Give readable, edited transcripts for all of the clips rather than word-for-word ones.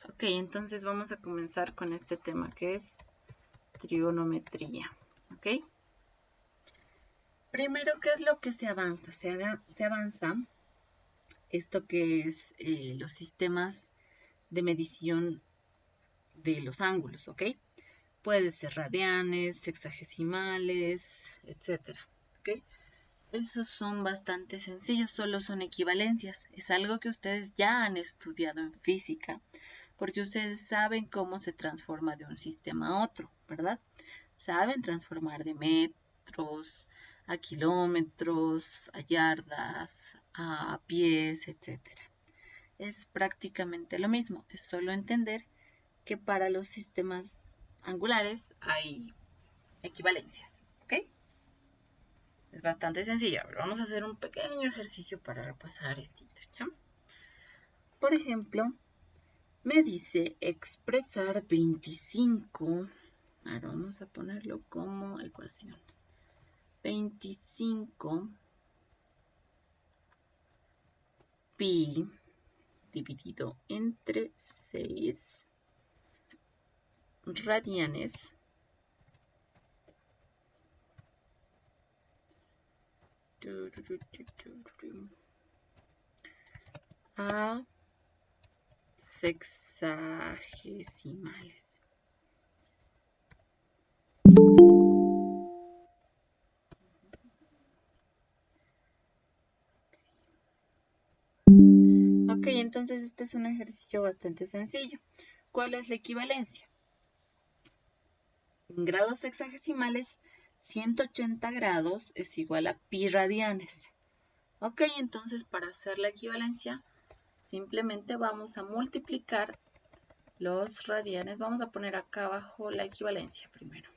Ok, entonces vamos a comenzar con este tema que es trigonometría. Ok. Primero, ¿qué es lo que se avanza? Se avanza esto que es los sistemas de medición de los ángulos, ¿ok? Puede ser radianes, sexagesimales, etcétera, ¿ok? Esos son bastante sencillos, solo son equivalencias. Es algo que ustedes ya han estudiado en física, porque ustedes saben cómo se transforma de un sistema a otro, ¿verdad? Saben transformar de metros a kilómetros, a yardas, a pies, etcétera. Es prácticamente lo mismo, es solo entender que para los sistemas angulares hay equivalencias, ¿ok? Es bastante sencillo. Pero vamos a hacer un pequeño ejercicio para repasar esto, ¿ya? Por ejemplo, me dice expresar 25. Ahora vamos a ponerlo como ecuación. 25 pi dividido entre 6 radianes a sexagesimales. Ok, entonces este es un ejercicio bastante sencillo. ¿Cuál es la equivalencia? En grados sexagesimales, 180 grados es igual a pi radianes. Ok, entonces para hacer la equivalencia, simplemente vamos a multiplicar los radianes. Vamos a poner acá abajo la equivalencia primero.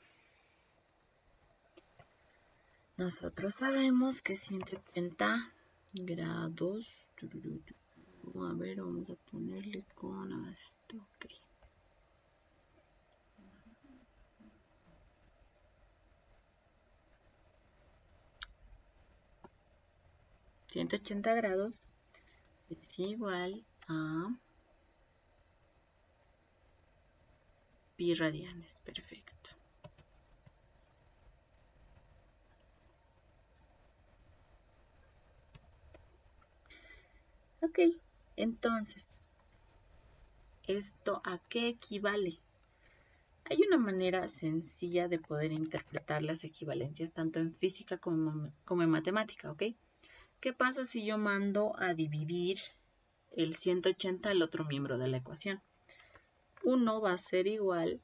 Nosotros sabemos que 180 grados. A ver, vamos a ponerle con esto. Ok. 180 grados es igual a pi radianes. Perfecto. Ok, entonces, ¿esto a qué equivale? Hay una manera sencilla de poder interpretar las equivalencias tanto en física como en matemática, ¿ok? ¿Qué pasa si yo mando a dividir el 180 al otro miembro de la ecuación? 1 va a ser igual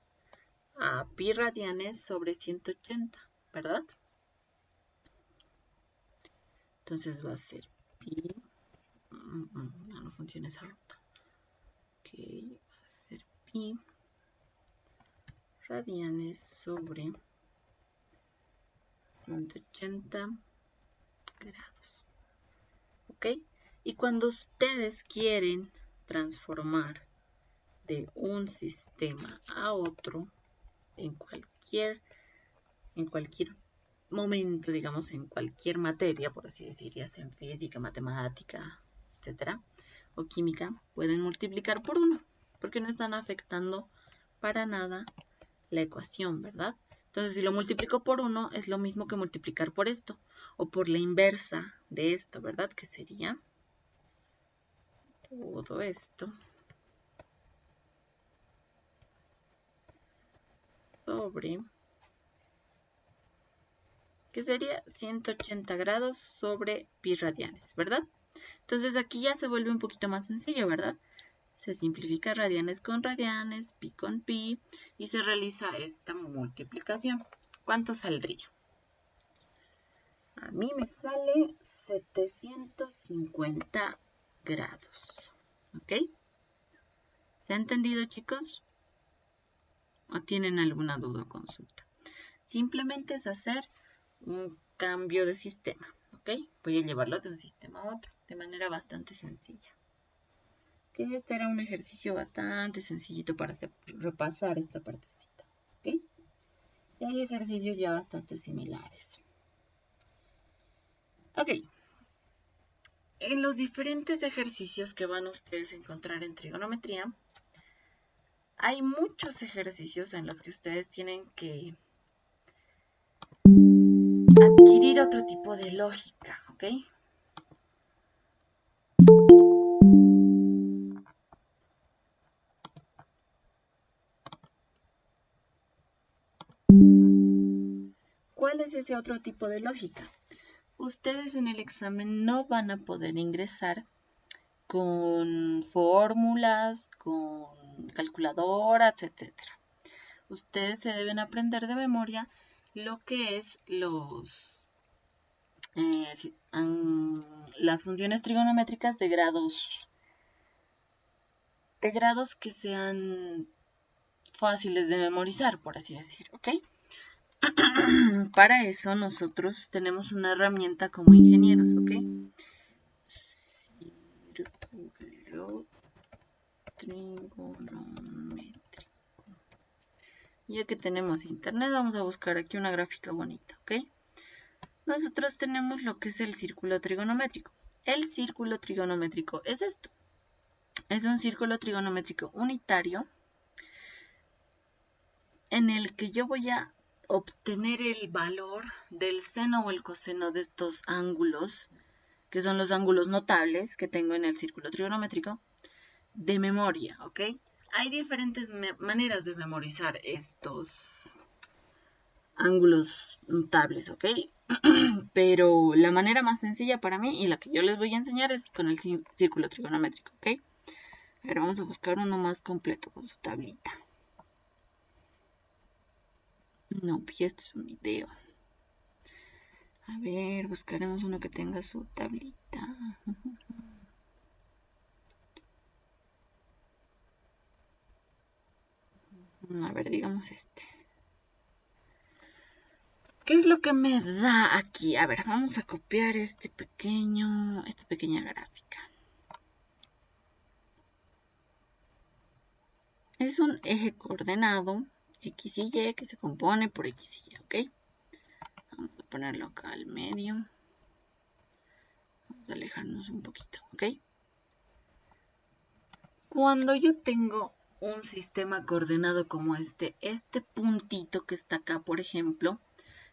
a pi radianes sobre 180, ¿verdad? Entonces va a ser pi... no funciona esa ruta. Ok, va a ser pi radianes sobre 180 grados. ¿Ok? Y cuando ustedes quieren transformar de un sistema a otro en cualquier momento, digamos, en cualquier materia, por así decir, ya sea en física, matemática, etcétera, o química, pueden multiplicar por 1, porque no están afectando para nada la ecuación, ¿verdad? Entonces, si lo multiplico por 1, es lo mismo que multiplicar por esto, o por la inversa de esto, ¿verdad? Que sería todo esto sobre, que sería 180 grados sobre pi radianes, ¿verdad? Entonces aquí ya se vuelve un poquito más sencillo, ¿verdad? Se simplifica radianes con radianes, pi con pi, y se realiza esta multiplicación. ¿Cuánto saldría? A mí me sale 750 grados. ¿Ok? ¿Se ha entendido, chicos? ¿O tienen alguna duda o consulta? Simplemente es hacer un cambio de sistema. ¿Ok? Voy a llevarlo de un sistema a otro de manera bastante sencilla. Que este era un ejercicio bastante sencillito para repasar esta partecita. ¿Ok? Y hay ejercicios ya bastante similares. Ok. En los diferentes ejercicios que van ustedes a encontrar en trigonometría, Hay muchos ejercicios en los que ustedes tienen que adquirir otro tipo de lógica, ¿ok? ¿Cuál es ese otro tipo de lógica? Ustedes en el examen no van a poder ingresar con fórmulas, con calculadoras, etc. Ustedes se deben aprender de memoria lo que es las funciones trigonométricas de grados que sean fáciles de memorizar, por así decir, ¿ok? Para eso nosotros tenemos una herramienta como ingenieros, ¿ok? Círculo trigonométrico. Ya que tenemos internet, vamos a buscar aquí una gráfica bonita, ¿ok? Nosotros tenemos lo que es el círculo trigonométrico. El círculo trigonométrico es esto. Es un círculo trigonométrico unitario en el que yo voy a obtener el valor del seno o el coseno de estos ángulos, que son los ángulos notables que tengo en el círculo trigonométrico, de memoria, ¿ok? Hay diferentes maneras de memorizar estos ángulos notables, ¿ok? Pero la manera más sencilla para mí y la que yo les voy a enseñar es con el círculo trigonométrico, ¿ok? A ver, vamos a buscar uno más completo con su tablita. No, pues este es un video. A ver, buscaremos uno que tenga su tablita. A ver, digamos este. ¿Qué es lo que me da aquí? A ver, vamos a copiar esta pequeña gráfica. Es un eje coordenado X y Y que se compone por X y Y, ¿ok? Vamos a ponerlo acá al medio. Vamos a alejarnos un poquito, ¿ok? Cuando yo tengo un sistema coordenado como este puntito que está acá, por ejemplo,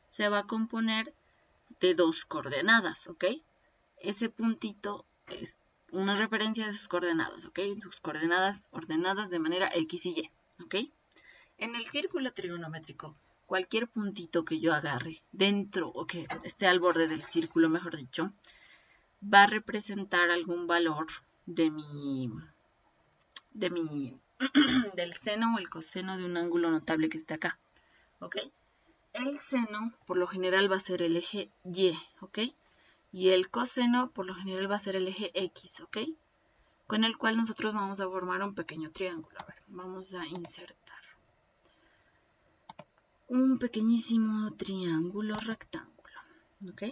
se va a componer de dos coordenadas, ¿ok? Ese puntito es una referencia de sus coordenadas, ¿ok? Sus coordenadas ordenadas de manera X y Y, ¿ok? En el círculo trigonométrico, cualquier puntito que yo agarre dentro o que esté al borde del círculo, mejor dicho, va a representar algún valor del seno o el coseno de un ángulo notable que esté acá, ¿ok? El seno, por lo general, va a ser el eje Y, ¿ok? Y el coseno, por lo general, va a ser el eje X, ¿ok? Con el cual nosotros vamos a formar un pequeño triángulo. A ver, vamos a insertar un pequeñísimo triángulo rectángulo, ¿ok?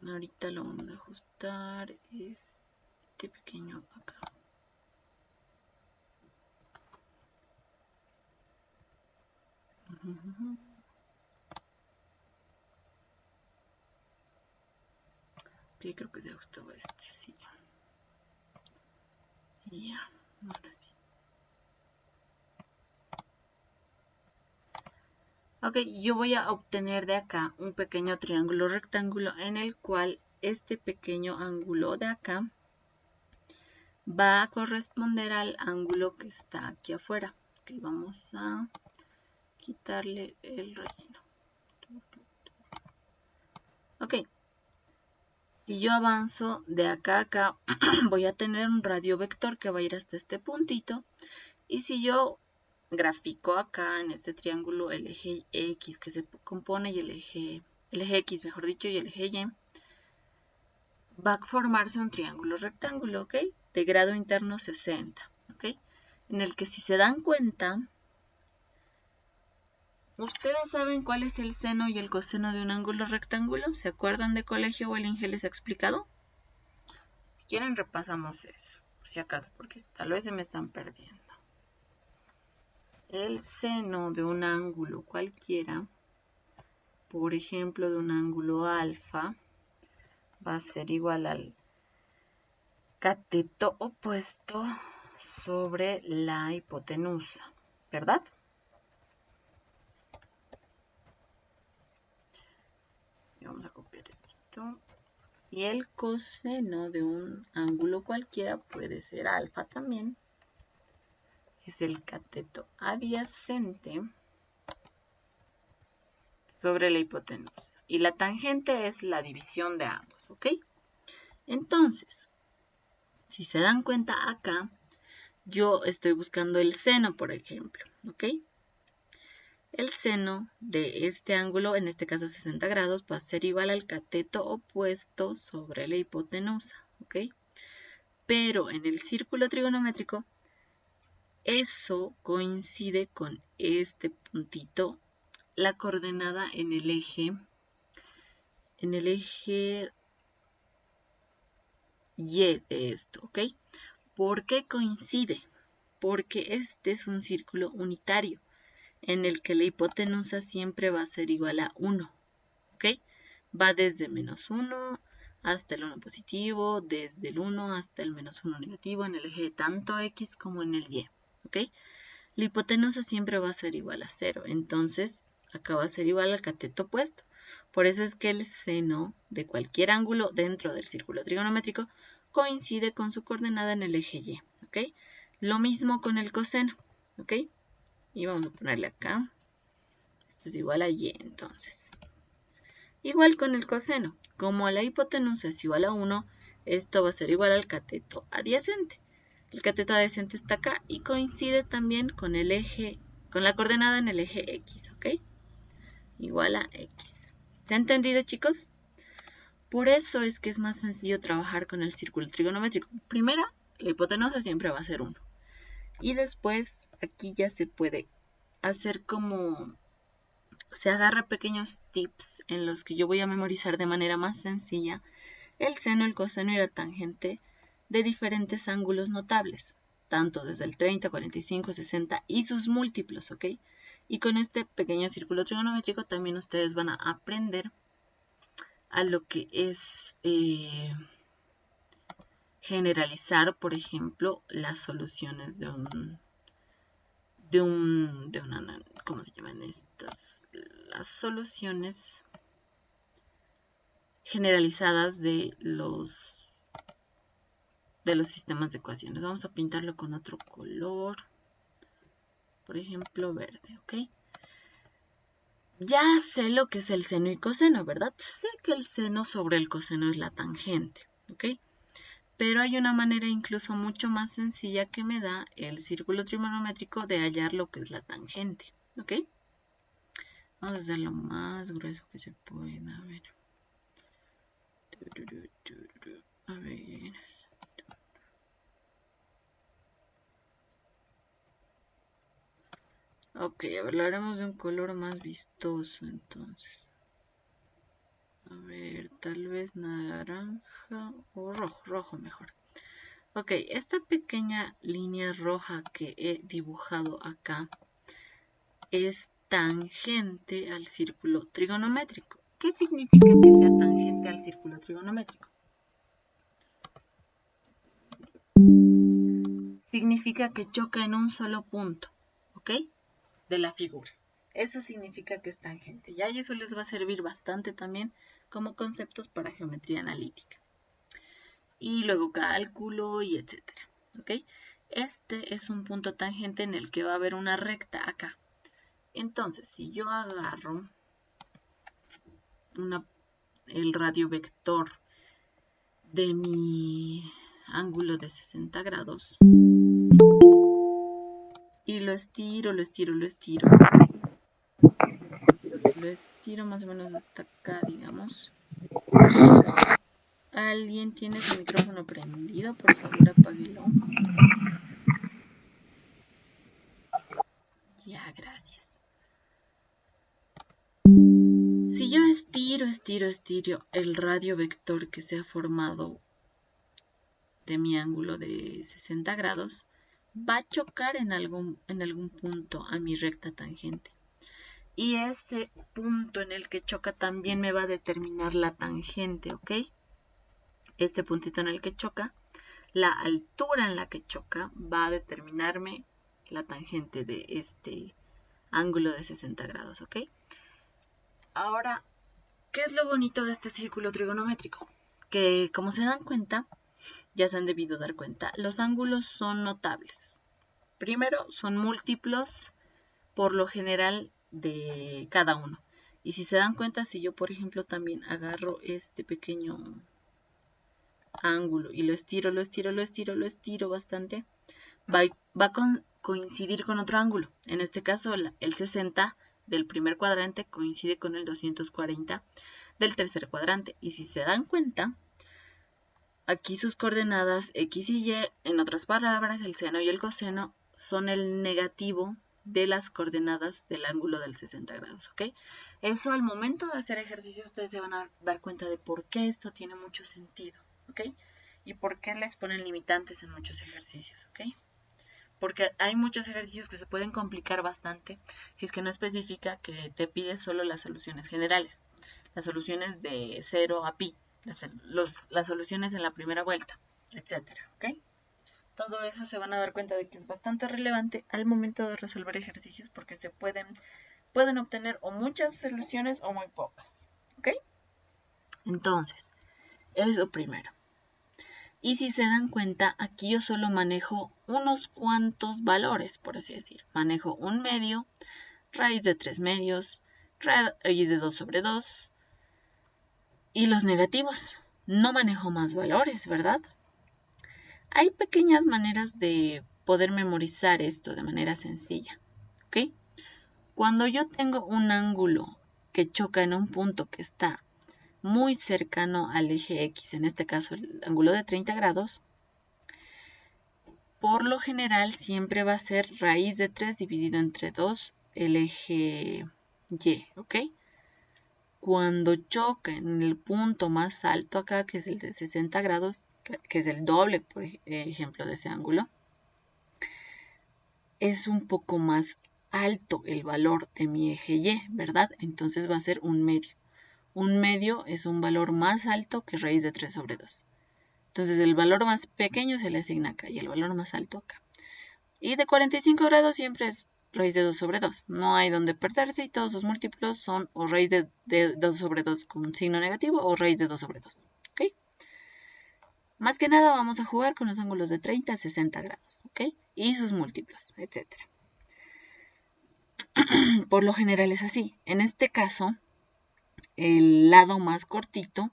Ahorita lo vamos a ajustar este pequeño acá. Ok, creo que se ajustó este, sí. Ya, ahora sí. Ok, yo voy a obtener de acá un pequeño triángulo rectángulo en el cual este pequeño ángulo de acá va a corresponder al ángulo que está aquí afuera. Ok, vamos a quitarle el relleno. Ok, si yo avanzo de acá a acá, voy a tener un radio vector que va a ir hasta este puntito. Y si yo grafico acá en este triángulo el eje X que se compone y el eje X, mejor dicho, y el eje Y, va a formarse un triángulo rectángulo, ¿ok? De grado interno 60, ¿ok? En el que si se dan cuenta, ¿ustedes saben cuál es el seno y el coseno de un ángulo rectángulo? ¿Se acuerdan de colegio o el Inge les ha explicado? Si quieren repasamos eso, por si acaso, porque tal vez se me están perdiendo. El seno de un ángulo cualquiera, por ejemplo de un ángulo alfa, va a ser igual al cateto opuesto sobre la hipotenusa, ¿verdad? Y vamos a copiar esto. Y el coseno de un ángulo cualquiera puede ser alfa también. Es el cateto adyacente sobre la hipotenusa. Y la tangente es la división de ambos, ¿ok? Entonces, si se dan cuenta acá, yo estoy buscando el seno, por ejemplo, ¿ok? El seno de este ángulo, en este caso 60 grados, va a ser igual al cateto opuesto sobre la hipotenusa, ¿ok? Pero en el círculo trigonométrico, eso coincide con este puntito, la coordenada en el eje Y de esto, ¿ok? ¿Por qué coincide? Porque este es un círculo unitario en el que la hipotenusa siempre va a ser igual a 1, ¿ok? Va desde menos 1 hasta el 1 positivo, desde el 1 hasta el menos 1 negativo en el eje tanto X como en el Y, ¿ok? La hipotenusa siempre va a ser igual a 0, entonces acá va a ser igual al cateto opuesto. Por eso es que el seno de cualquier ángulo dentro del círculo trigonométrico coincide con su coordenada en el eje Y, ¿ok? Lo mismo con el coseno, ¿ok? Y vamos a ponerle acá. Esto es igual a Y, entonces. Igual con el coseno. Como la hipotenusa es igual a 1, esto va a ser igual al cateto adyacente. El cateto adyacente está acá y coincide también con el eje, con la coordenada en el eje X, ¿ok? Igual a X. ¿Se ha entendido, chicos? Por eso es que es más sencillo trabajar con el círculo trigonométrico. Primero, la hipotenusa siempre va a ser 1. Y después, aquí ya se puede hacer como... Se agarra pequeños tips en los que yo voy a memorizar de manera más sencilla el seno, el coseno y la tangente de diferentes ángulos notables, tanto desde el 30, 45, 60 y sus múltiplos, ¿ok? Y con este pequeño círculo trigonométrico también ustedes van a aprender a lo que es generalizar, por ejemplo, las soluciones de una, ¿cómo se llaman estas? Las soluciones generalizadas de los sistemas de ecuaciones. Vamos a pintarlo con otro color, por ejemplo, verde, ¿ok? Ya sé lo que es el seno y coseno, ¿verdad? Sé que el seno sobre el coseno es la tangente, ¿ok? Pero hay una manera incluso mucho más sencilla que me da el círculo trigonométrico de hallar lo que es la tangente, ¿ok? Vamos a hacerlo más grueso que se pueda, a ver. A ver. Ok, a ver, lo haremos de un color más vistoso entonces. A ver, tal vez naranja o rojo, rojo mejor. Ok, esta pequeña línea roja que he dibujado acá es tangente al círculo trigonométrico. ¿Qué significa que sea tangente al círculo trigonométrico? Significa que choca en un solo punto, ¿ok? De la figura. Eso significa que es tangente, ¿ya? Y eso les va a servir bastante también como conceptos para geometría analítica. Y luego cálculo y etcétera, ¿ok? Este es un punto tangente en el que va a haber una recta acá. Entonces, si yo agarro el radio vector de mi ángulo de 60 grados y lo estiro más o menos hasta acá, digamos. ¿Alguien tiene su micrófono prendido? Por favor, apáguelo. Ya, gracias. Si yo estiro el radio vector que se ha formado de mi ángulo de 60 grados, va a chocar en algún punto a mi recta tangente. Y ese punto en el que choca también me va a determinar la tangente, ¿ok? Este puntito en el que choca, la altura en la que choca va a determinarme la tangente de este ángulo de 60 grados, ¿ok? Ahora, ¿qué es lo bonito de este círculo trigonométrico? Que como se dan cuenta, ya se han debido dar cuenta, los ángulos son notables. Primero, son múltiplos por lo general de cada uno. Y si se dan cuenta, si yo por ejemplo también agarro este pequeño ángulo y lo estiro bastante, va a coincidir con otro ángulo. En este caso, el 60 del primer cuadrante coincide con el 240 del tercer cuadrante. Y si se dan cuenta, aquí sus coordenadas X y Y, en otras palabras, el seno y el coseno, son el negativo de las coordenadas del ángulo del 60 grados, ¿ok? Eso al momento de hacer ejercicio ustedes se van a dar cuenta de por qué esto tiene mucho sentido, ¿ok? Y por qué les ponen limitantes en muchos ejercicios, ¿ok? Porque hay muchos ejercicios que se pueden complicar bastante si es que no especifica que te pide solo las soluciones generales, las soluciones de 0 a pi, las soluciones en la primera vuelta, etcétera, ¿ok? Todo eso se van a dar cuenta de que es bastante relevante al momento de resolver ejercicios porque se pueden obtener o muchas soluciones o muy pocas, ¿ok? Entonces, eso primero. Y si se dan cuenta, aquí yo solo manejo unos cuantos valores, por así decir. Manejo un medio, raíz de 3 medios, raíz de 2 sobre 2 y los negativos. No manejo más valores, ¿verdad? Hay pequeñas maneras de poder memorizar esto de manera sencilla, ¿ok? Cuando yo tengo un ángulo que choca en un punto que está muy cercano al eje X, en este caso el ángulo de 30 grados, por lo general siempre va a ser raíz de 3 dividido entre 2 el eje Y, ¿ok? Cuando choca en el punto más alto acá, que es el de 60 grados, que es el doble, por ejemplo, de ese ángulo, es un poco más alto el valor de mi eje Y, ¿verdad? Entonces va a ser un medio. Un medio es un valor más alto que raíz de 3 sobre 2. Entonces el valor más pequeño se le asigna acá y el valor más alto acá. Y de 45 grados siempre es raíz de 2 sobre 2. No hay donde perderse y todos sus múltiplos son o raíz de 2 sobre 2 con un signo negativo o raíz de 2 sobre 2. ¿Ok? Más que nada vamos a jugar con los ángulos de 30 a 60 grados. ¿Ok? Y sus múltiplos, etc. Por lo general es así. En este caso, el lado más cortito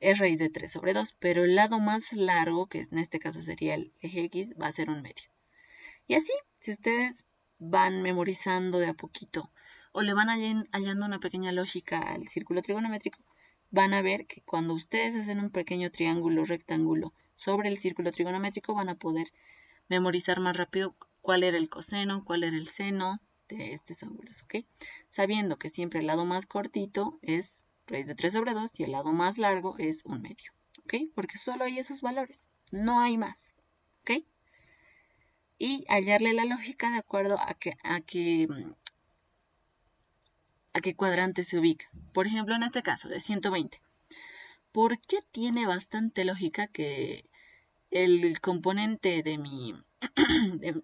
es raíz de 3 sobre 2, pero el lado más largo, que en este caso sería el eje X, va a ser un medio. Y así, si ustedes van memorizando de a poquito o le van hallando una pequeña lógica al círculo trigonométrico, van a ver que cuando ustedes hacen un pequeño triángulo rectángulo sobre el círculo trigonométrico van a poder memorizar más rápido cuál era el coseno, cuál era el seno de estos ángulos, ¿ok? Sabiendo que siempre el lado más cortito es raíz de 3 sobre 2 y el lado más largo es un medio, ¿ok? Porque solo hay esos valores, no hay más, ¿ok? Y hallarle la lógica de acuerdo a qué cuadrante se ubica. Por ejemplo, en este caso de 120. ¿Por qué tiene bastante lógica que el componente de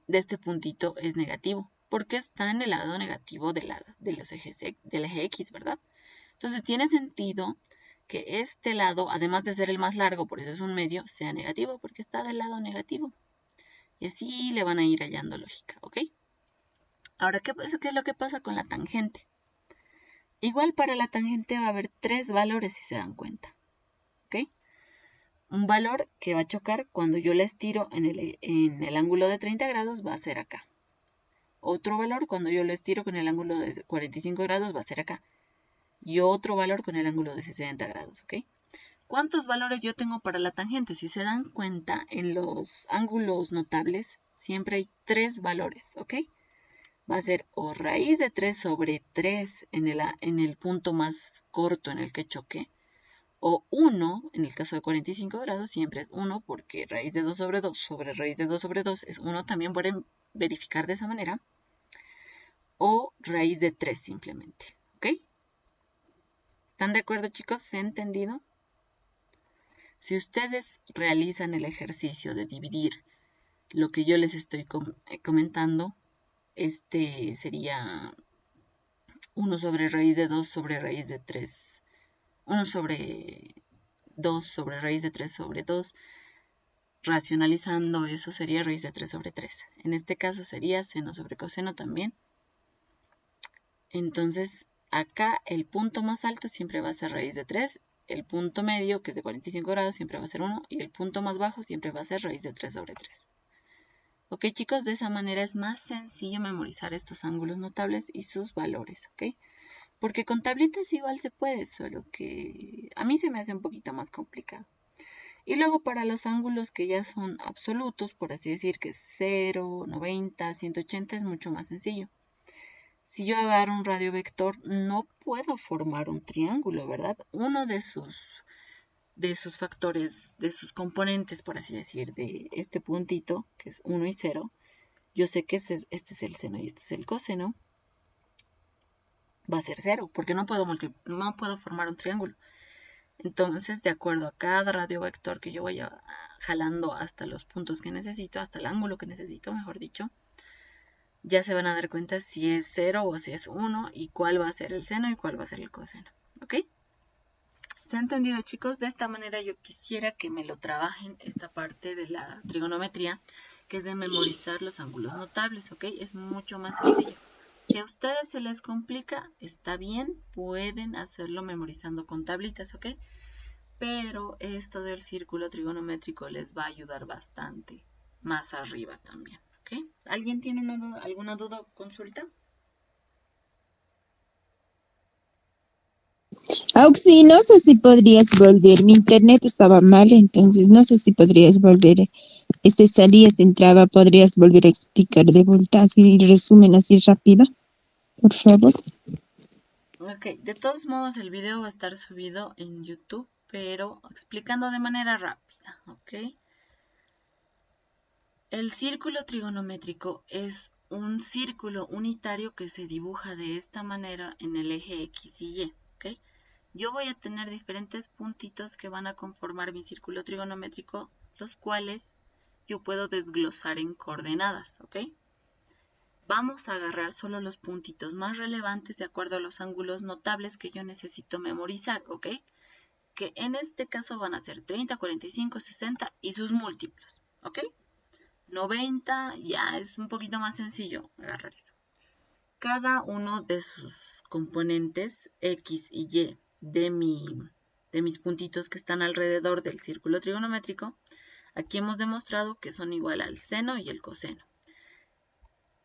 de este puntito es negativo? Porque está en el lado negativo del eje X, ¿verdad? Entonces tiene sentido que este lado, además de ser el más largo, por eso es un medio, sea negativo, porque está del lado negativo. Y así le van a ir hallando lógica, ¿ok? Ahora, ¿qué es lo que pasa con la tangente? Igual para la tangente va a haber 3 valores si se dan cuenta, ¿ok? Un valor que va a chocar cuando yo la estiro en el ángulo de 30 grados va a ser acá. Otro valor cuando yo lo estiro con el ángulo de 45 grados va a ser acá. Y otro valor con el ángulo de 60 grados, ¿ok? ¿Cuántos valores yo tengo para la tangente? Si se dan cuenta, en los ángulos notables siempre hay 3 valores, ¿ok? Va a ser o raíz de 3 sobre 3 en el punto más corto en el que choque, o 1, en el caso de 45 grados, siempre es 1 porque raíz de 2 sobre 2 sobre raíz de 2 sobre 2 es 1, también pueden verificar de esa manera, o raíz de 3 simplemente, ¿ok? ¿Están de acuerdo, chicos? ¿Se ha entendido? Si ustedes realizan el ejercicio de dividir lo que yo les estoy comentando, este sería 1 sobre raíz de 2 sobre raíz de 3, 1 sobre 2 sobre raíz de 3 sobre 2, racionalizando eso sería raíz de 3 sobre 3. En este caso sería seno sobre coseno también. Entonces, acá el punto más alto siempre va a ser raíz de 3, el punto medio, que es de 45 grados, siempre va a ser 1, y el punto más bajo siempre va a ser raíz de 3 sobre 3. Ok, chicos, de esa manera es más sencillo memorizar estos ángulos notables y sus valores, ¿ok? Porque con tablitas igual se puede, solo que a mí se me hace un poquito más complicado. Y luego para los ángulos que ya son absolutos, por así decir, que es 0, 90, 180, es mucho más sencillo. Si yo agarro un radiovector, no puedo formar un triángulo, ¿verdad? Uno de sus factores, de sus componentes, por así decir, de este puntito, que es 1 y 0, yo sé que este es el seno y este es el coseno, va a ser 0, porque no puedo formar un triángulo. Entonces, de acuerdo a cada radiovector que yo vaya jalando hasta los puntos que necesito, hasta el ángulo que necesito, mejor dicho, ya se van a dar cuenta si es 0 o si es 1 y cuál va a ser el seno y cuál va a ser el coseno. ¿Ok? ¿Se ha entendido, chicos? De esta manera yo quisiera que me lo trabajen esta parte de la trigonometría, que es de memorizar los ángulos notables, ¿ok? Es mucho más sencillo. Si a ustedes se les complica, está bien, pueden hacerlo memorizando con tablitas, ¿ok? Pero esto del círculo trigonométrico les va a ayudar bastante más arriba también, ¿ok? ¿Alguien tiene alguna duda o consulta? Auxi, no sé si podrías volver. Mi internet estaba mal, entonces no sé si podrías volver. Se salía, se entraba. ¿Podrías volver a explicar de vuelta, así resumen así rápido, por favor? Ok, de todos modos el video va a estar subido en YouTube, pero explicando de manera rápida, ¿ok? El círculo trigonométrico es un círculo unitario que se dibuja de esta manera en el eje X y Y, ¿ok? Yo voy a tener diferentes puntitos que van a conformar mi círculo trigonométrico, los cuales yo puedo desglosar en coordenadas, ¿ok? Vamos a agarrar solo los puntitos más relevantes de acuerdo a los ángulos notables que yo necesito memorizar, ¿ok? Que en este caso van a ser 30, 45, 60 y sus múltiplos, ¿ok? 90 ya es un poquito más sencillo agarrar eso. Cada uno de sus componentes X y Y de mis puntitos que están alrededor del círculo trigonométrico, aquí hemos demostrado que son igual al seno y el coseno.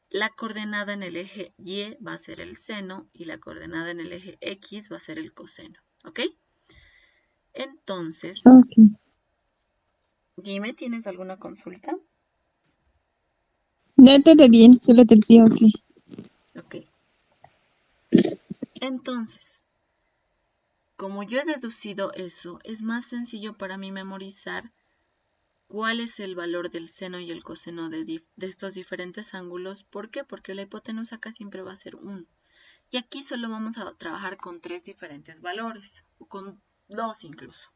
La coordenada en el eje Y va a ser el seno y la coordenada en el eje X va a ser el coseno, ¿ok? Entonces, Okay. dime, ¿tienes alguna consulta? No, todo bien, solo te decía ok. Ok. Entonces, como yo he deducido eso, es más sencillo para mí memorizar cuál es el valor del seno y el coseno de estos diferentes ángulos. ¿Por qué? Porque la hipotenusa acá siempre va a ser 1. Y aquí solo vamos a trabajar con 3 diferentes valores, o con 2 incluso.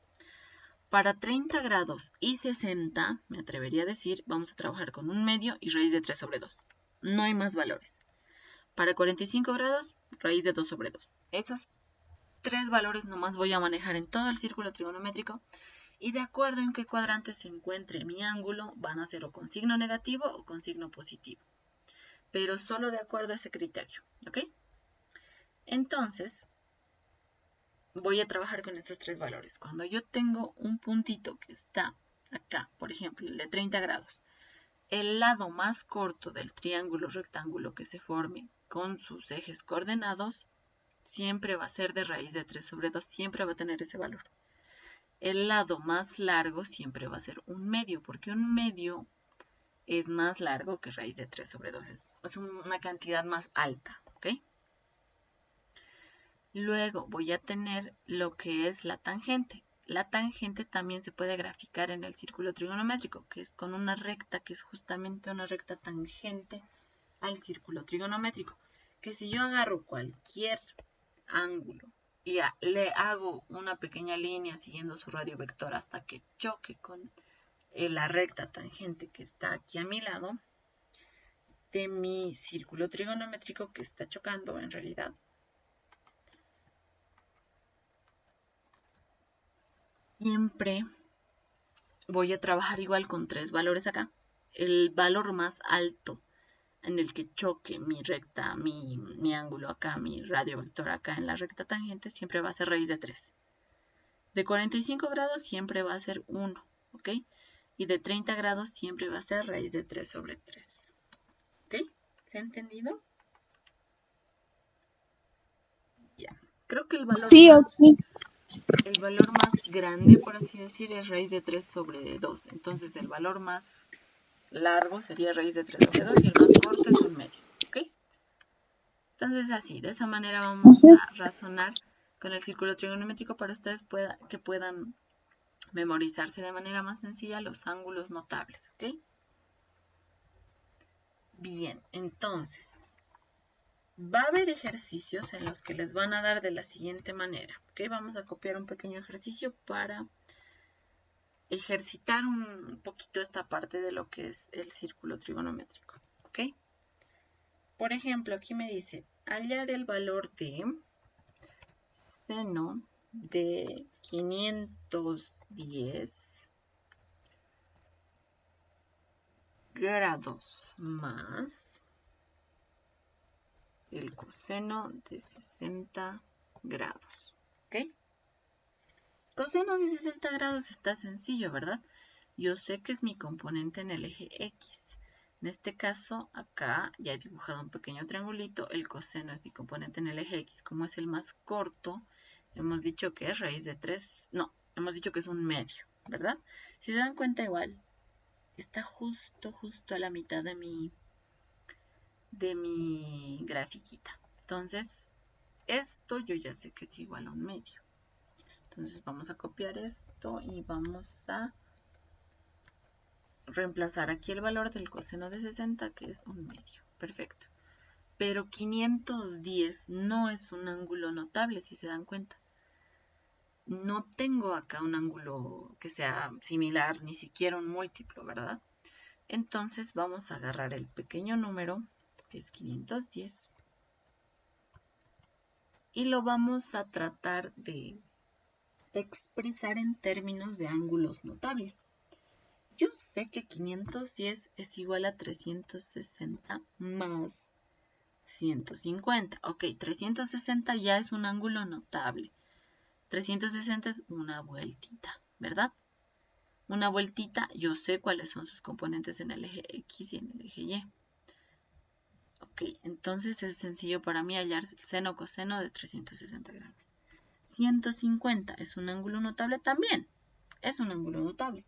Para 30 grados y 60, me atrevería a decir, vamos a trabajar con un medio y raíz de 3 sobre 2. No hay más valores. Para 45 grados, raíz de 2 sobre 2. Esos 3 valores nomás voy a manejar en todo el círculo trigonométrico y de acuerdo en qué cuadrante se encuentre mi ángulo, van a ser o con signo negativo o con signo positivo. Pero solo de acuerdo a ese criterio, ¿ok? Entonces, voy a trabajar con estos 3 valores. Cuando yo tengo un puntito que está acá, por ejemplo, el de 30 grados, el lado más corto del triángulo rectángulo que se forme con sus ejes coordenados siempre va a ser de raíz de 3 sobre 2, siempre va a tener ese valor. El lado más largo siempre va a ser un medio, porque un medio es más largo que raíz de 3 sobre 2, es una cantidad más alta, ¿ok? Luego voy a tener lo que es la tangente. La tangente también se puede graficar en el círculo trigonométrico, que es con una recta, que es justamente una recta tangente al círculo trigonométrico. Que si yo agarro cualquier ángulo y le hago una pequeña línea siguiendo su radio vector hasta que choque con la recta tangente que está aquí a mi lado de mi círculo trigonométrico que está chocando en realidad. Siempre voy a trabajar igual con 3 valores acá. El valor más alto en el que choque mi recta, mi ángulo acá, mi radio vector acá en la recta tangente, siempre va a ser raíz de 3. De 45 grados siempre va a ser 1, ¿ok? Y de 30 grados siempre va a ser raíz de 3 sobre 3. ¿Ok? ¿Se ha entendido? Ya. Creo que el valor más grande, por así decir, es raíz de 3 sobre 2. Entonces el valor más largo sería raíz de 3 sobre 2 y el más corto es un medio. ¿Ok? Entonces así, de esa manera vamos a razonar con el círculo trigonométrico para ustedes que puedan memorizarse de manera más sencilla los ángulos notables. ¿Ok? Bien, entonces va a haber ejercicios en los que les van a dar de la siguiente manera. ¿Ok? Vamos a copiar un pequeño ejercicio para ejercitar un poquito esta parte de lo que es el círculo trigonométrico. ¿Ok? Por ejemplo, aquí me dice hallar el valor de seno de 510 grados más el coseno de 60 grados. ¿Ok? Coseno de 60 grados está sencillo, ¿verdad? Yo sé que es mi componente en el eje X. En este caso, acá ya he dibujado un pequeño triangulito. El coseno es mi componente en el eje X. Como es el más corto, hemos dicho que es raíz de 3. No, hemos dicho que es un medio, ¿verdad? Si se dan cuenta igual, está justo a la mitad de mi grafiquita. Entonces, esto yo ya sé que es igual a un medio. Entonces vamos a copiar esto y vamos a reemplazar aquí el valor del coseno de 60, que es un medio. Perfecto. Pero 510 no es un ángulo notable, si se dan cuenta. No tengo acá un ángulo que sea similar, ni siquiera un múltiplo, ¿verdad? Entonces vamos a agarrar el pequeño número, que es 510, y lo vamos a tratar de expresar en términos de ángulos notables. Yo sé que 510 es igual a 360 más 150. Ok, 360 ya es un ángulo notable. 360 es una vueltita, ¿verdad? Una vueltita, yo sé cuáles son sus componentes en el eje X y en el eje Y. Ok, entonces es sencillo para mí hallar el seno coseno de 360 grados. 150 es un ángulo notable también. Es un ángulo notable.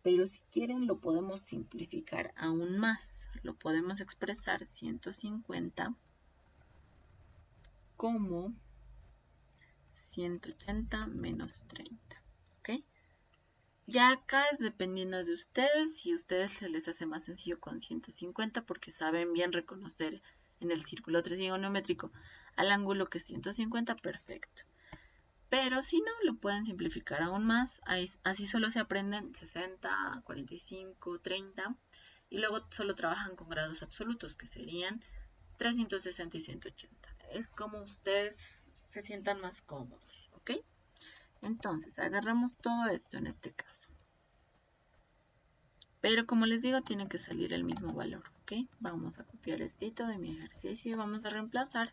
Pero si quieren lo podemos simplificar aún más. Lo podemos expresar 150 como 180 menos 30. ¿Ok? Ya acá es dependiendo de ustedes. Si a ustedes se les hace más sencillo con 150 porque saben bien reconocer en el círculo trigonométrico al ángulo que es 150, perfecto. Pero si no, lo pueden simplificar aún más. Así solo se aprenden 60, 45, 30. Y luego solo trabajan con grados absolutos, que serían 360 y 180. Es como ustedes se sientan más cómodos, ¿ok? Entonces, agarramos todo esto en este caso. Pero como les digo, tiene que salir el mismo valor, ¿ok? Vamos a copiar esto de mi ejercicio y vamos a reemplazar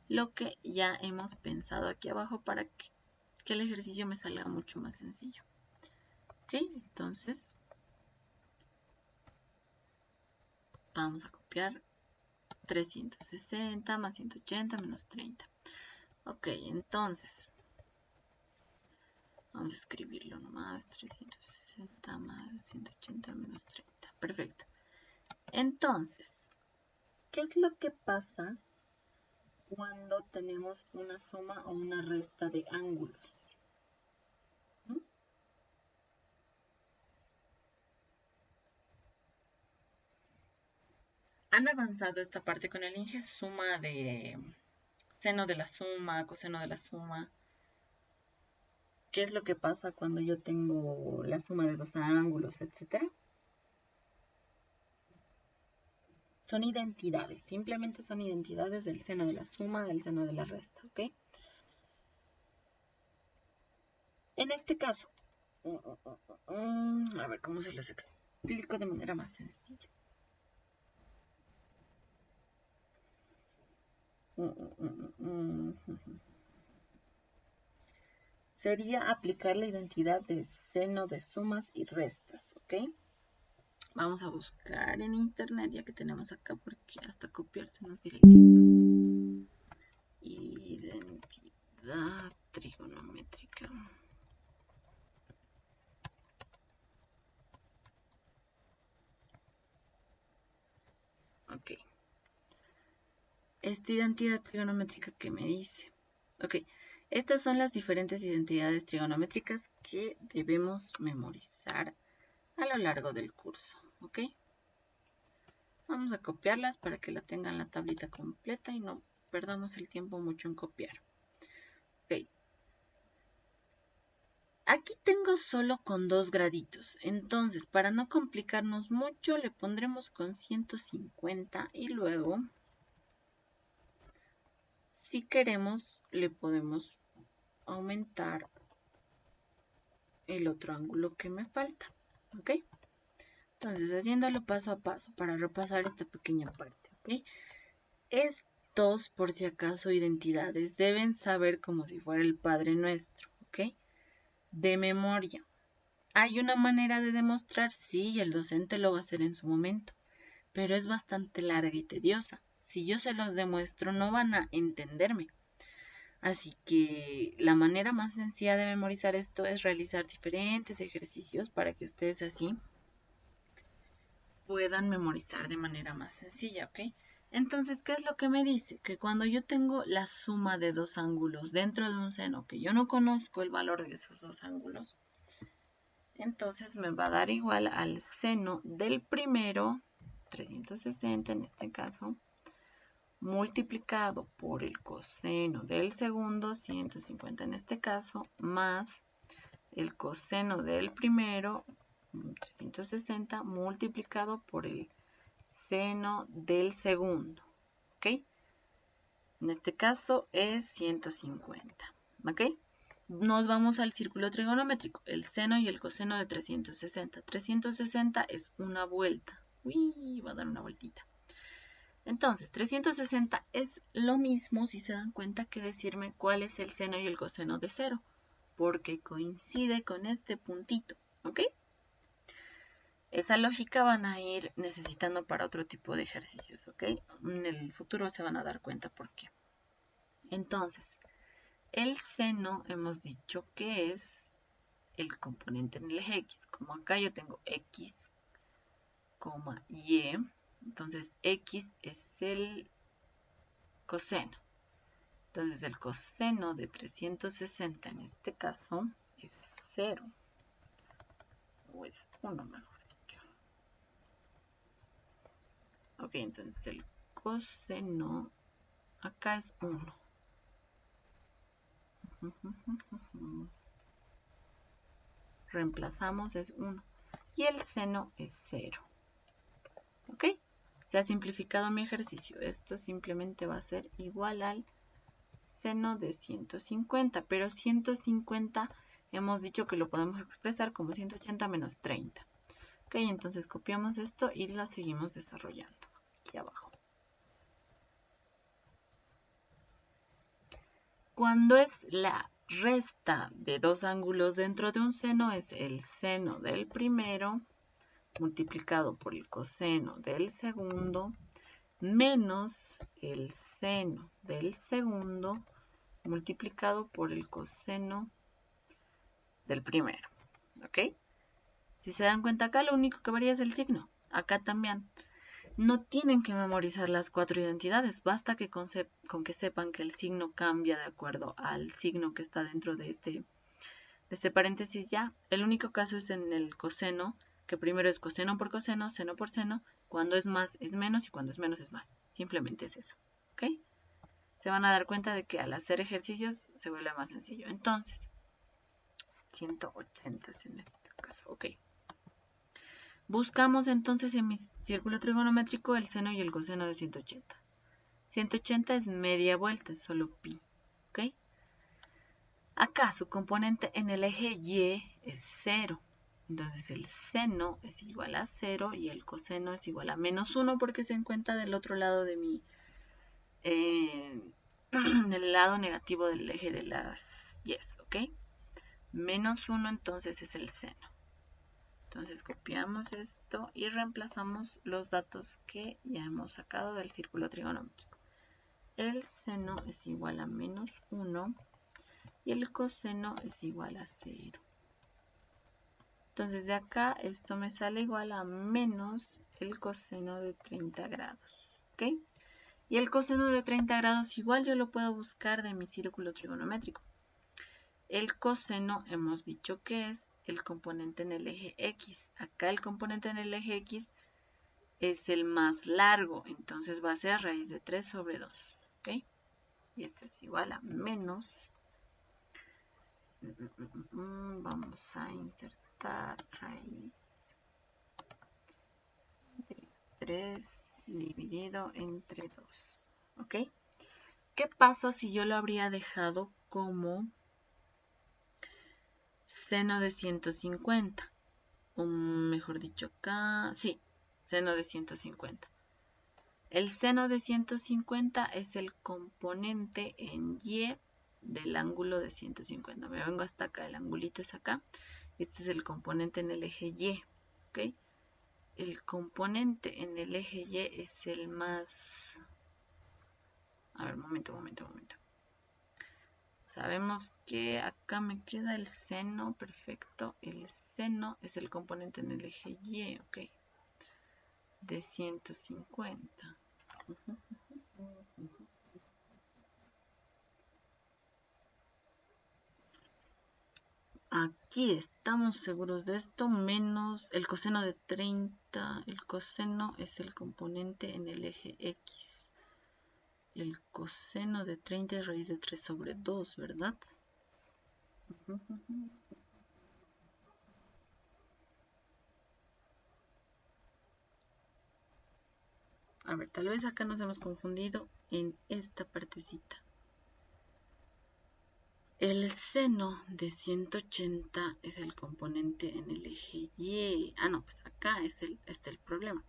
lo que ya hemos pensado aquí abajo para que el ejercicio me salga mucho más sencillo. ¿Ok? Entonces, vamos a copiar 360 más 180 menos 30. Ok, entonces, vamos a escribirlo nomás, 360 más 180 menos 30. Perfecto. Entonces, ¿qué es lo que pasa cuando tenemos una suma o una resta de ángulos? ¿Han avanzado esta parte con el Inge? Suma de seno de la suma, coseno de la suma. ¿Qué es lo que pasa cuando yo tengo la suma de dos ángulos, etcétera? Son identidades, simplemente son identidades del seno de la suma, del seno de la resta, ¿ok? En este caso, a ver cómo se los explico de manera más sencilla. Sería aplicar la identidad de seno de sumas y restas, ¿ok? Vamos a buscar en internet, ya que tenemos acá, porque hasta copiarse nos viene el tiempo. Identidad trigonométrica. Ok. Esta identidad trigonométrica que me dice. Ok. Estas son las diferentes identidades trigonométricas que debemos memorizar a lo largo del curso. ¿Ok? Vamos a copiarlas para que la tengan la tablita completa y no perdamos el tiempo mucho en copiar. Ok. Aquí tengo solo con 2 graditos, entonces para no complicarnos mucho le pondremos con 150 y luego, si queremos, le podemos aumentar el otro ángulo que me falta, ¿ok? Entonces, haciéndolo paso a paso para repasar esta pequeña parte, ¿ok? Estos, por si acaso, identidades deben saber como si fuera el Padre Nuestro, ¿ok? De memoria. ¿Hay una manera de demostrar? Sí, el docente lo va a hacer en su momento, pero es bastante larga y tediosa. Si yo se los demuestro, no van a entenderme. Así que la manera más sencilla de memorizar esto es realizar diferentes ejercicios para que ustedes así puedan memorizar de manera más sencilla, ¿ok? Entonces, ¿qué es lo que me dice? Que cuando yo tengo la suma de dos ángulos dentro de un seno, que yo no conozco el valor de esos dos ángulos, entonces me va a dar igual al seno del primero, 360 en este caso, multiplicado por el coseno del segundo, 150 en este caso, más el coseno del primero, 360, multiplicado por el seno del segundo, ¿ok? En este caso es 150, ¿ok? Nos vamos al círculo trigonométrico, el seno y el coseno de 360. 360 es una vuelta. Uy, va a dar una vueltita. Entonces, 360 es lo mismo, si se dan cuenta, que decirme cuál es el seno y el coseno de 0, porque coincide con este puntito, ¿ok? Esa lógica van a ir necesitando para otro tipo de ejercicios, ¿ok? En el futuro se van a dar cuenta por qué. Entonces, el seno hemos dicho que es el componente en el eje X. Como acá yo tengo X, Y, entonces X es el coseno. Entonces el coseno de 360 en este caso es 0. O es 1 mejor dicho. Ok, entonces el coseno acá es 1. Reemplazamos, es 1. Y el seno es 0. ¿Ok? Se ha simplificado mi ejercicio. Esto simplemente va a ser igual al seno de 150. Pero 150 hemos dicho que lo podemos expresar como 180 menos 30. Ok, entonces copiamos esto y lo seguimos desarrollando aquí abajo. Cuando es la resta de dos ángulos dentro de un seno, es el seno del primero multiplicado por el coseno del segundo menos el seno del segundo multiplicado por el coseno del primero. ¿Ok? Si se dan cuenta acá, lo único que varía es el signo. Acá también. No tienen que memorizar las 4 identidades, basta que con que sepan que el signo cambia de acuerdo al signo que está dentro de este paréntesis ya. El único caso es en el coseno, que primero es coseno por coseno, seno por seno, cuando es más es menos y cuando es menos es más. Simplemente es eso, ¿ok? se van a dar cuenta de que al hacer ejercicios se vuelve más sencillo. Entonces, 180 es en este caso, ok. Buscamos entonces en mi círculo trigonométrico el seno y el coseno de 180. 180 es media vuelta, es solo pi, ¿ok? Acá su componente en el eje Y es 0. Entonces el seno es igual a 0 y el coseno es igual a menos 1 porque se encuentra del otro lado de mi... del lado negativo del eje de las Y's, ¿ok? Menos 1 entonces es el seno. Entonces copiamos esto y reemplazamos los datos que ya hemos sacado del círculo trigonométrico. El seno es igual a menos 1 y el coseno es igual a 0. Entonces de acá esto me sale igual a menos el coseno de 30 grados. ¿Ok? Y el coseno de 30 grados igual yo lo puedo buscar de mi círculo trigonométrico. El coseno hemos dicho que es el componente en el eje X. Acá el componente en el eje X es el más largo, entonces va a ser raíz de 3 sobre 2. ¿Ok? Y esto es igual a menos... Vamos a insertar raíz de 3 dividido entre 2. ¿Ok? ¿Qué pasa si yo lo habría dejado como seno de 150? O mejor dicho acá, sí, seno de 150. El seno de 150 es el componente en Y del ángulo de 150. Me vengo hasta acá, el angulito es acá. Este es el componente en el eje Y, ¿ok? El componente en el eje Y es el más... A ver, momento. Sabemos que acá me queda el seno, perfecto. El seno es el componente en el eje Y, ¿ok? De 150. Aquí estamos seguros de esto, menos el coseno de 30. El coseno es el componente en el eje X. El coseno de 30 es raíz de 3 sobre 2, ¿verdad? A ver, tal vez acá nos hemos confundido en esta partecita. El seno de 180 es el componente en el eje Y. Ah, no, pues acá está el problema.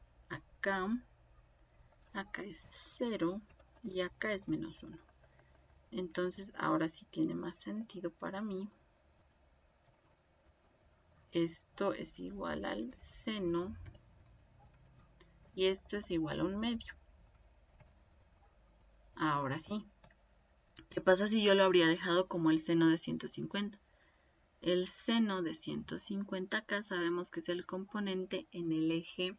Acá es 0 y acá es menos 1. Entonces, ahora sí tiene más sentido para mí. Esto es igual al seno y esto es igual a 1/2. Ahora sí. ¿Qué pasa si yo lo habría dejado como el seno de 150? El seno de 150 acá sabemos que es el componente en el eje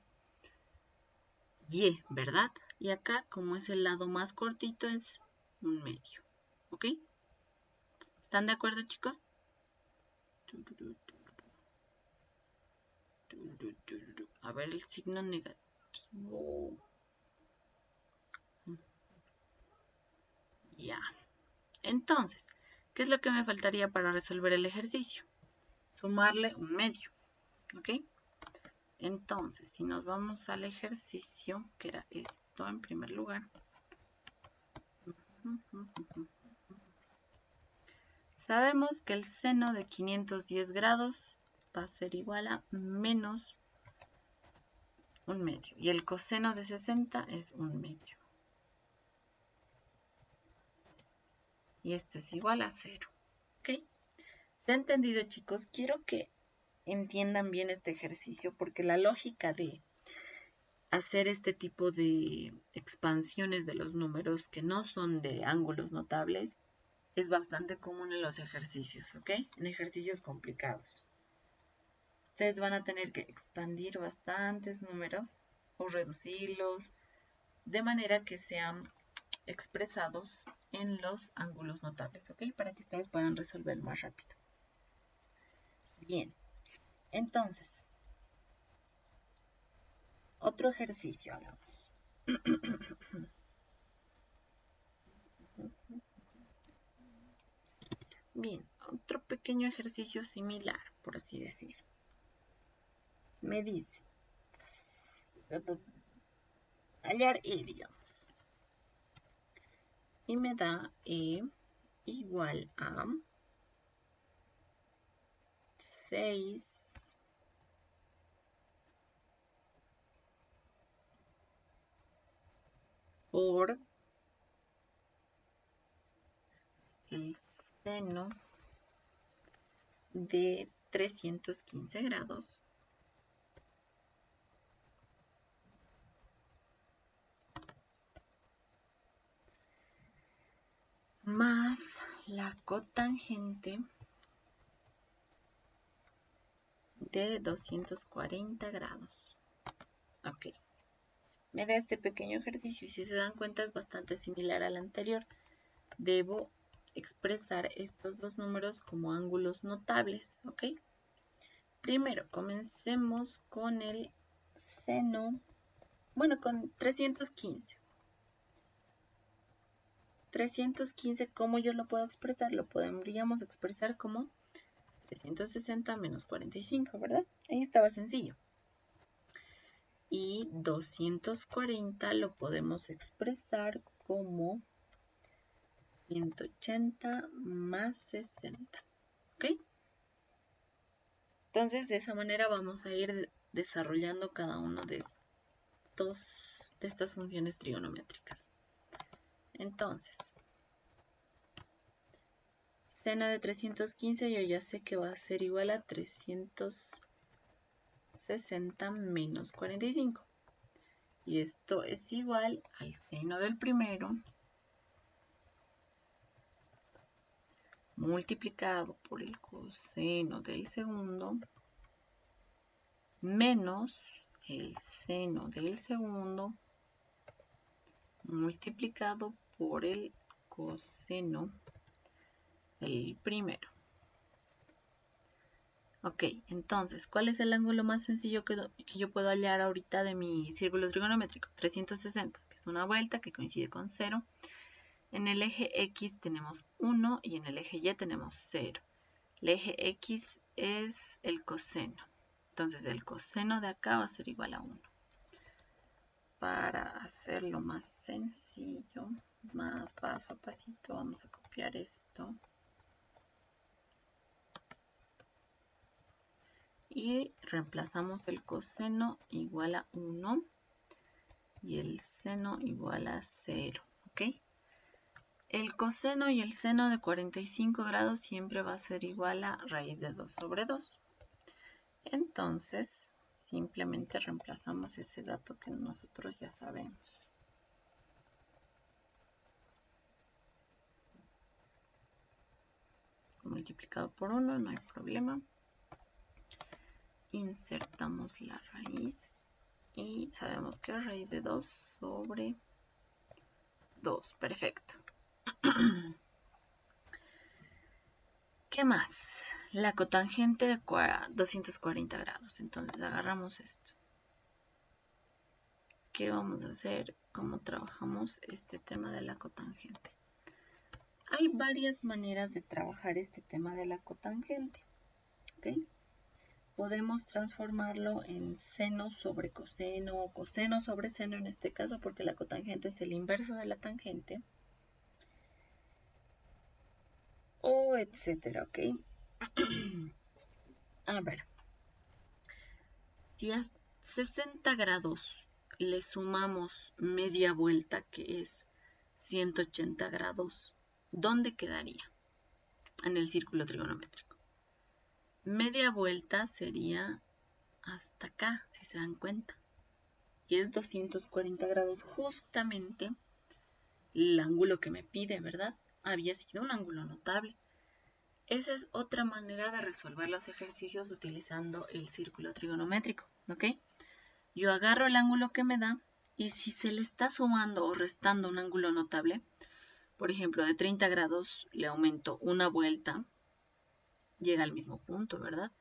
Y, ¿verdad? Y acá, como es el lado más cortito, es 1/2. ¿Ok? ¿Están de acuerdo, chicos? A ver el signo negativo. Ya. Entonces, ¿qué es lo que me faltaría para resolver el ejercicio? Sumarle 1/2. ¿Ok? Entonces, si nos vamos al ejercicio, que era esto en primer lugar. Sabemos que el seno de 510 grados va a ser igual a menos 1/2. Y el coseno de 60 es 1/2. Y esto es igual a 0. ¿Ok? ¿Se ha entendido, chicos? Quiero que entiendan bien este ejercicio porque la lógica de hacer este tipo de expansiones de los números que no son de ángulos notables es bastante común en los ejercicios, ¿ok? En ejercicios complicados. Ustedes van a tener que expandir bastantes números o reducirlos de manera que sean expresados en los ángulos notables, ¿ok? Para que ustedes puedan resolver más rápido. Bien, entonces, otro ejercicio hagamos. Bien, otro pequeño ejercicio similar, por así decir. Me dice, hallar E, digamos. Y me da E igual a 6 por el seno de 315 grados más la cotangente de 240 grados. Ok. Me da este pequeño ejercicio y si se dan cuenta es bastante similar al anterior. Debo expresar estos dos números como ángulos notables, ¿ok? Primero, comencemos con el seno, bueno, con 315. 315, ¿cómo yo lo puedo expresar? Lo podríamos expresar como 360 menos 45, ¿verdad? Ahí estaba sencillo. Y 240 lo podemos expresar como 180 más 60, ¿ok? Entonces, de esa manera vamos a ir desarrollando cada uno de estas funciones trigonométricas. Entonces, seno de 315 yo ya sé que va a ser igual a 360 menos 45. Y esto es igual al seno del primero multiplicado por el coseno del segundo menos el seno del segundo multiplicado por el coseno del primero. Ok, entonces, ¿cuál es el ángulo más sencillo que yo puedo hallar ahorita de mi círculo trigonométrico? 360, que es una vuelta que coincide con 0. En el eje X tenemos 1 y en el eje Y tenemos 0. El eje X es el coseno. Entonces, el coseno de acá va a ser igual a 1. Para hacerlo más sencillo, más paso a pasito, vamos a copiar esto. Y reemplazamos el coseno igual a 1 y el seno igual a 0, ¿ok? El coseno y el seno de 45 grados siempre va a ser igual a raíz de 2 sobre 2. Entonces, simplemente reemplazamos ese dato que nosotros ya sabemos. Multiplicado por 1, no hay problema. Insertamos la raíz y sabemos que es raíz de 2 sobre 2. Perfecto. ¿Qué más? La cotangente de 240 grados. Entonces agarramos esto. ¿Qué vamos a hacer? ¿Cómo trabajamos este tema de la cotangente? Hay varias maneras de trabajar este tema de la cotangente. ¿Okay? Podemos transformarlo en seno sobre coseno o coseno sobre seno en este caso porque la cotangente es el inverso de la tangente. O etcétera, ¿ok? A ver. Si a 60 grados le sumamos media vuelta, que es 180 grados, ¿dónde quedaría? En el círculo trigonométrico. Media vuelta sería hasta acá, si se dan cuenta. Y es 240 grados, justamente el ángulo que me pide, ¿verdad? Había sido un ángulo notable. Esa es otra manera de resolver los ejercicios utilizando el círculo trigonométrico, ¿ok? Yo agarro el ángulo que me da y si se le está sumando o restando un ángulo notable, por ejemplo, de 30 grados le aumento una vuelta, llega al mismo punto, ¿verdad?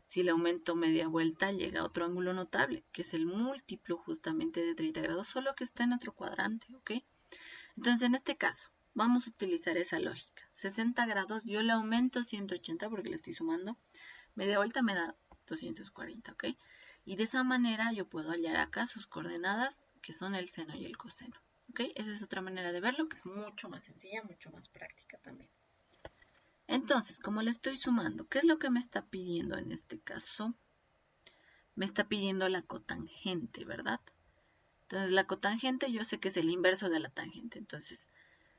Si le aumento media vuelta, llega a otro ángulo notable, que es el múltiplo justamente de 30 grados, solo que está en otro cuadrante, ¿ok? Entonces, en este caso, vamos a utilizar esa lógica. 60 grados, yo le aumento 180 porque le estoy sumando. Media vuelta me da 240, ¿ok? Y de esa manera yo puedo hallar acá sus coordenadas, que son el seno y el coseno, ¿ok? Esa es otra manera de verlo, que es mucho más sencilla, mucho más práctica también. Entonces, como le estoy sumando, ¿qué es lo que me está pidiendo en este caso? Me está pidiendo la cotangente, ¿verdad? Entonces, la cotangente yo sé que es el inverso de la tangente. Entonces,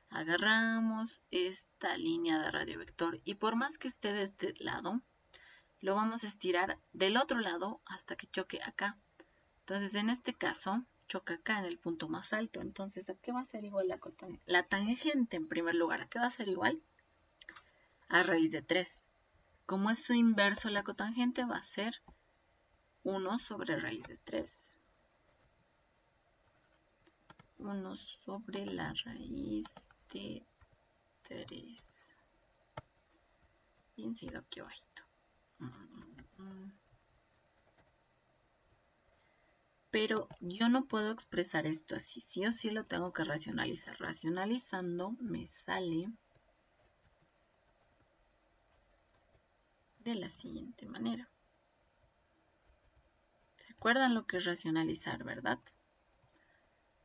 agarramos esta línea de radiovector y por más que esté de este lado, lo vamos a estirar del otro lado hasta que choque acá. Entonces, en este caso, choca acá en el punto más alto. Entonces, ¿a qué va a ser igual la tangente en primer lugar? ¿A qué va a ser igual? A raíz de 3. Como es su inverso la cotangente, va a ser 1 sobre raíz de 3. 1 sobre la raíz de 3. Bien seguido aquí abajito. Pero yo no puedo expresar esto así. Sí o sí lo tengo que racionalizar. Racionalizando me sale de la siguiente manera. ¿Se acuerdan lo que es racionalizar, verdad?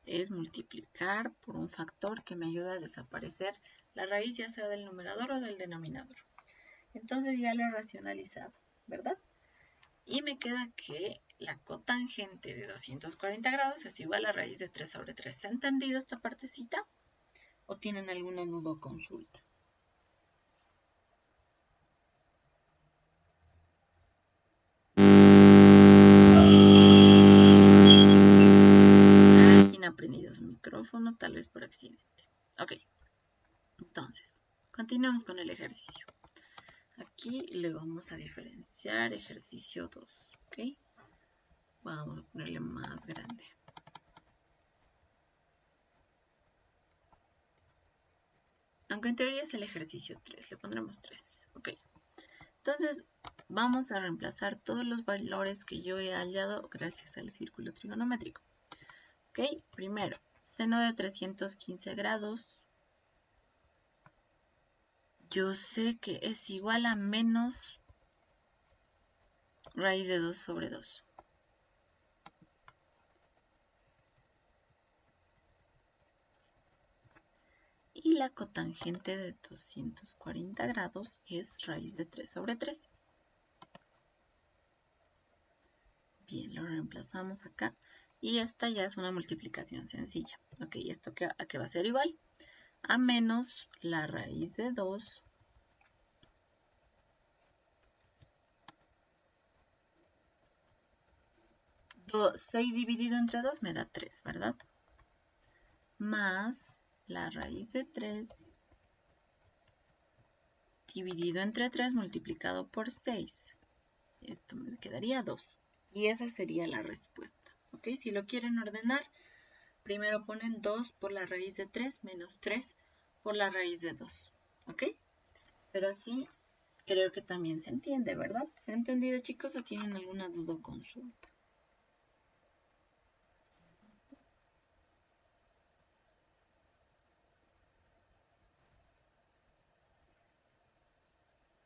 Es multiplicar por un factor que me ayuda a desaparecer la raíz, ya sea del numerador o del denominador. Entonces ya lo he racionalizado, ¿verdad? Y me queda que la cotangente de 240 grados es igual a raíz de 3 sobre 3. ¿Se ha entendido esta partecita? ¿O tienen alguna duda o consulta? ¿Alguien ha prendido su micrófono? Tal vez por accidente. Ok, entonces, continuamos con el ejercicio. Aquí le vamos a diferenciar ejercicio 2, ¿ok? Vamos a ponerle más grande. Aunque en teoría es el ejercicio 3, le pondremos 3, ok. Entonces, vamos a reemplazar todos los valores que yo he hallado gracias al círculo trigonométrico. Ok, primero, seno de 315 grados. Yo sé que es igual a menos raíz de 2 sobre 2. Y la cotangente de 240 grados es raíz de 3 sobre 3. Bien, lo reemplazamos acá. Y esta ya es una multiplicación sencilla. Ok, ¿esto a qué va a ser igual? A menos la raíz de 2 6 dividido entre 2 me da 3, ¿verdad? Más la raíz de 3 dividido entre 3 multiplicado por 6. Esto me quedaría 2. Y esa sería la respuesta. ¿Ok? Si lo quieren ordenar, primero ponen 2 por la raíz de 3 menos 3 por la raíz de 2. ¿Ok? Pero así creo que también se entiende, ¿verdad? ¿Se ha entendido, chicos, o tienen alguna duda o consulta?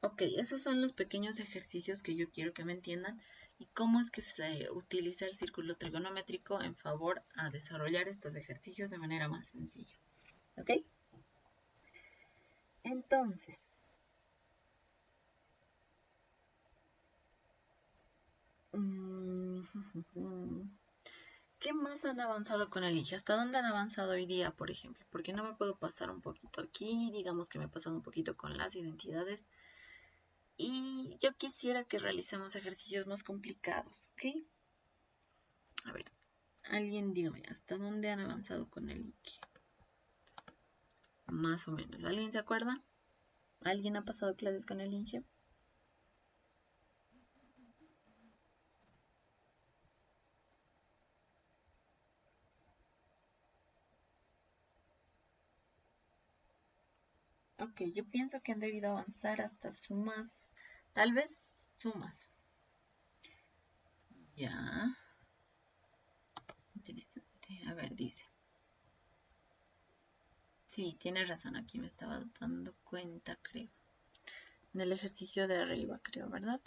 Ok, esos son los pequeños ejercicios que yo quiero que me entiendan y cómo es que se utiliza el círculo trigonométrico en favor a desarrollar estos ejercicios de manera más sencilla. ¿Ok? Entonces, ¿qué más han avanzado con el IGE? ¿Hasta dónde han avanzado hoy día, por ejemplo? Porque no me puedo pasar un poquito aquí, digamos que me he pasado un poquito con las identidades. Y yo quisiera que realicemos ejercicios más complicados, ¿ok? A ver, alguien dígame, ¿hasta dónde han avanzado con el IGE? Más o menos. ¿Alguien se acuerda? ¿Alguien ha pasado clases con el INGE? Ok, yo pienso que han debido avanzar hasta sumas, tal vez sumas. Ya. Interesante. A ver, dice. Sí, tienes razón, aquí me estaba dando cuenta, creo. En el ejercicio de arriba, creo, ¿verdad?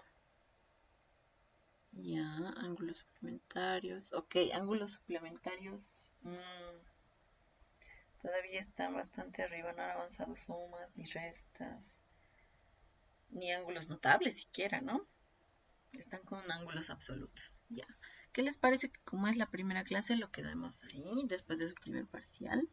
Ya, ángulos suplementarios. Ok, ángulos suplementarios. Todavía están bastante arriba, no han avanzado sumas, ni restas, ni ángulos notables siquiera, ¿no? Están con ángulos absolutos. Ya. ¿Qué les parece que como es la primera clase lo quedamos ahí después de su primer parcial?